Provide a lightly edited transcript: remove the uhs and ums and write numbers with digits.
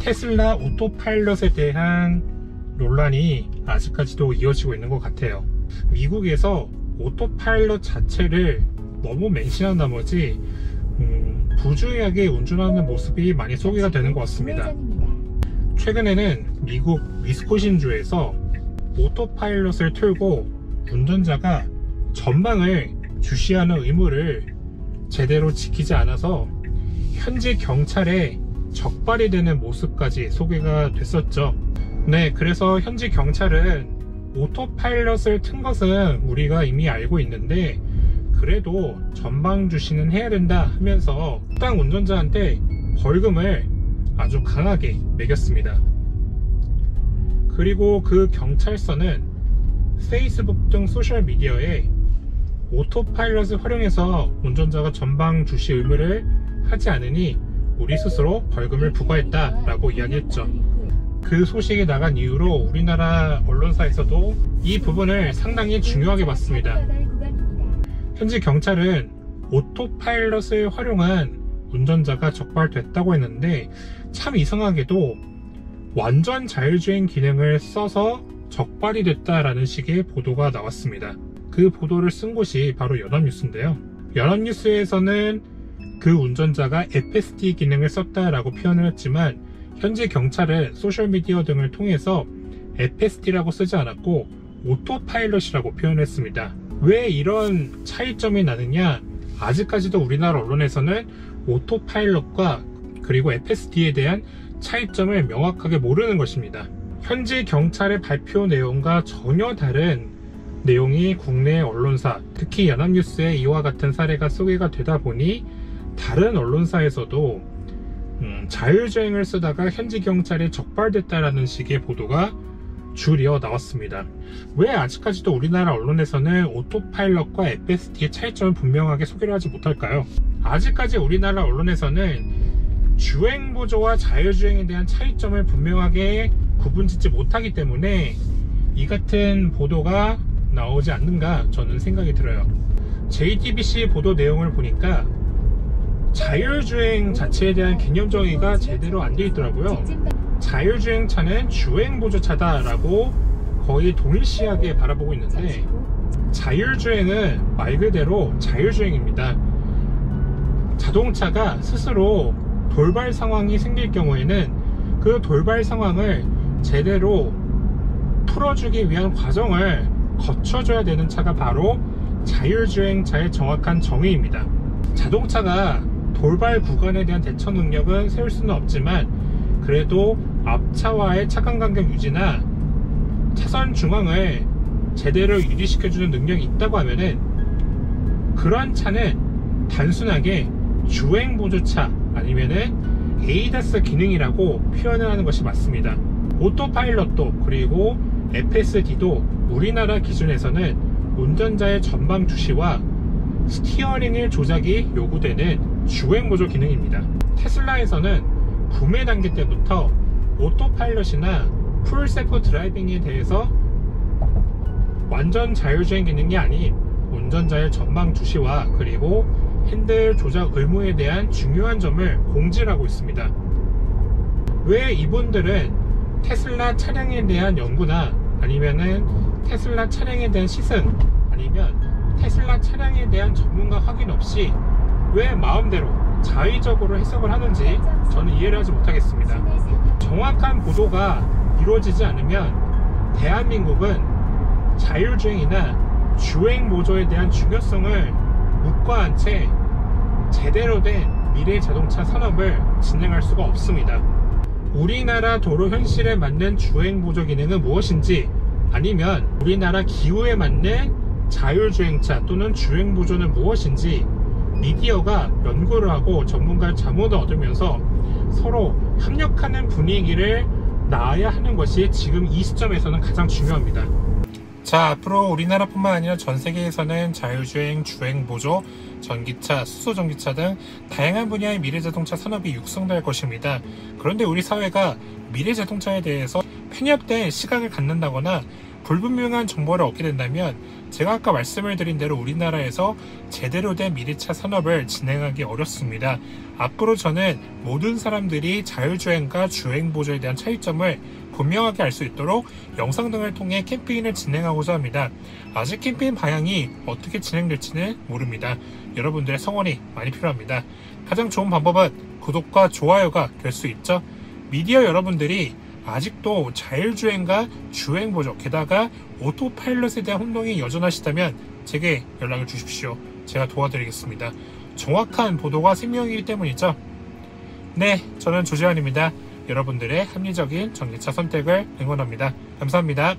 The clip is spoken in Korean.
테슬라 오토파일럿에 대한 논란이 아직까지도 이어지고 있는 것 같아요. 미국에서 오토파일럿 자체를 너무 맹신한 나머지 부주의하게 운전하는 모습이 많이 소개가 되는 것 같습니다. 최근에는 미국 위스콘신주에서 오토파일럿을 틀고 운전자가 전방을 주시하는 의무를 제대로 지키지 않아서 현지 경찰에 적발이 되는 모습까지 소개가 됐었죠. 네, 그래서 현지 경찰은 오토파일럿을 튼 것은 우리가 이미 알고 있는데 그래도 전방 주시는 해야 된다 하면서 해당 운전자한테 벌금을 아주 강하게 매겼습니다. 그리고 그 경찰서는 페이스북 등 소셜미디어에 오토파일럿을 활용해서 운전자가 전방 주시 의무를 하지 않으니 우리 스스로 벌금을 부과했다 라고 이야기했죠. 그 소식이 나간 이후로 우리나라 언론사에서도 이 부분을 상당히 중요하게 봤습니다. 현지 경찰은 오토파일럿을 활용한 운전자가 적발됐다고 했는데 참 이상하게도 완전 자율주행 기능을 써서 적발이 됐다라는 식의 보도가 나왔습니다. 그 보도를 쓴 곳이 바로 연합뉴스인데요. 연합뉴스에서는 그 운전자가 FSD 기능을 썼다라고 표현을 했지만 현지 경찰은 소셜미디어 등을 통해서 FSD라고 쓰지 않았고 오토파일럿이라고 표현했습니다. 왜 이런 차이점이 나느냐? 아직까지도 우리나라 언론에서는 오토파일럿과 그리고 FSD에 대한 차이점을 명확하게 모르는 것입니다. 현지 경찰의 발표 내용과 전혀 다른 내용이 국내 언론사, 특히 연합뉴스에 이와 같은 사례가 소개가 되다 보니 다른 언론사에서도 자율주행을 쓰다가 현지 경찰에 적발됐다라는 식의 보도가 줄이어 나왔습니다. 왜 아직까지도 우리나라 언론에서는 오토파일럿과 FSD의 차이점을 분명하게 소개를 하지 못할까요? 아직까지 우리나라 언론에서는 주행보조와 자율주행에 대한 차이점을 분명하게 구분짓지 못하기 때문에 이 같은 보도가 나오지 않는가 저는 생각이 들어요. JTBC 보도 내용을 보니까 자율주행 자체에 대한 개념 정의가 제대로 안 되어 있더라고요. 자율주행차는 주행보조차다 라고 거의 동일시하게 바라보고 있는데 자율주행은 말 그대로 자율주행입니다. 자동차가 스스로 돌발 상황이 생길 경우에는 그 돌발 상황을 제대로 풀어주기 위한 과정을 거쳐줘야 되는 차가 바로 자율주행차의 정확한 정의입니다. 자동차가 돌발 구간에 대한 대처 능력은 세울 수는 없지만 그래도 앞차와의 차간 간격 유지나 차선 중앙을 제대로 유지시켜주는 능력이 있다고 하면은 그러한 차는 단순하게 주행보조차 아니면은 ADAS 기능이라고 표현을 하는 것이 맞습니다. 오토파일럿도 그리고 FSD도 우리나라 기준에서는 운전자의 전방 주시와 스티어링의 조작이 요구되는 주행보조 기능입니다. 테슬라에서는 구매 단계 때부터 오토파일럿이나 풀셀프 드라이빙에 대해서 완전 자율주행 기능이 아닌 운전자의 전방 주시와 그리고 핸들 조작 의무에 대한 중요한 점을 공지를 하고 있습니다. 왜 이분들은 테슬라 차량에 대한 연구나 아니면은 테슬라 차량에 대한 시승 아니면 테슬라 차량에 대한 전문가 확인 없이 왜 마음대로 자의적으로 해석을 하는지 저는 이해를 하지 못하겠습니다. 정확한 보도가 이루어지지 않으면 대한민국은 자율주행이나 주행보조에 대한 중요성을 묵과한 채 제대로 된 미래 자동차 산업을 진행할 수가 없습니다. 우리나라 도로 현실에 맞는 주행보조 기능은 무엇인지 아니면 우리나라 기후에 맞는 자율주행차 또는 주행보조는 무엇인지 미디어가 연구를 하고 전문가의 자문을 얻으면서 서로 협력하는 분위기를 낳아야 하는 것이 지금 이 시점에서는 가장 중요합니다. 자, 앞으로 우리나라뿐만 아니라 전 세계에서는 자율주행, 주행보조, 전기차, 수소전기차 등 다양한 분야의 미래자동차 산업이 육성될 것입니다. 그런데 우리 사회가 미래자동차에 대해서 편협된 시각을 갖는다거나 불분명한 정보를 얻게 된다면 제가 아까 말씀을 드린 대로 우리나라에서 제대로 된 미래차 산업을 진행하기 어렵습니다. 앞으로 저는 모든 사람들이 자율주행과 주행보조에 대한 차이점을 분명하게 알 수 있도록 영상 등을 통해 캠페인을 진행하고자 합니다. 아직 캠페인 방향이 어떻게 진행될지는 모릅니다. 여러분들의 성원이 많이 필요합니다. 가장 좋은 방법은 구독과 좋아요가 될 수 있죠. 미디어 여러분들이 아직도 자율주행과 주행보조, 게다가 오토파일럿에 대한 혼동이 여전하시다면 제게 연락을 주십시오. 제가 도와드리겠습니다. 정확한 보도가 생명이기 때문이죠. 네, 저는 조재환입니다. 여러분들의 합리적인 전기차 선택을 응원합니다. 감사합니다.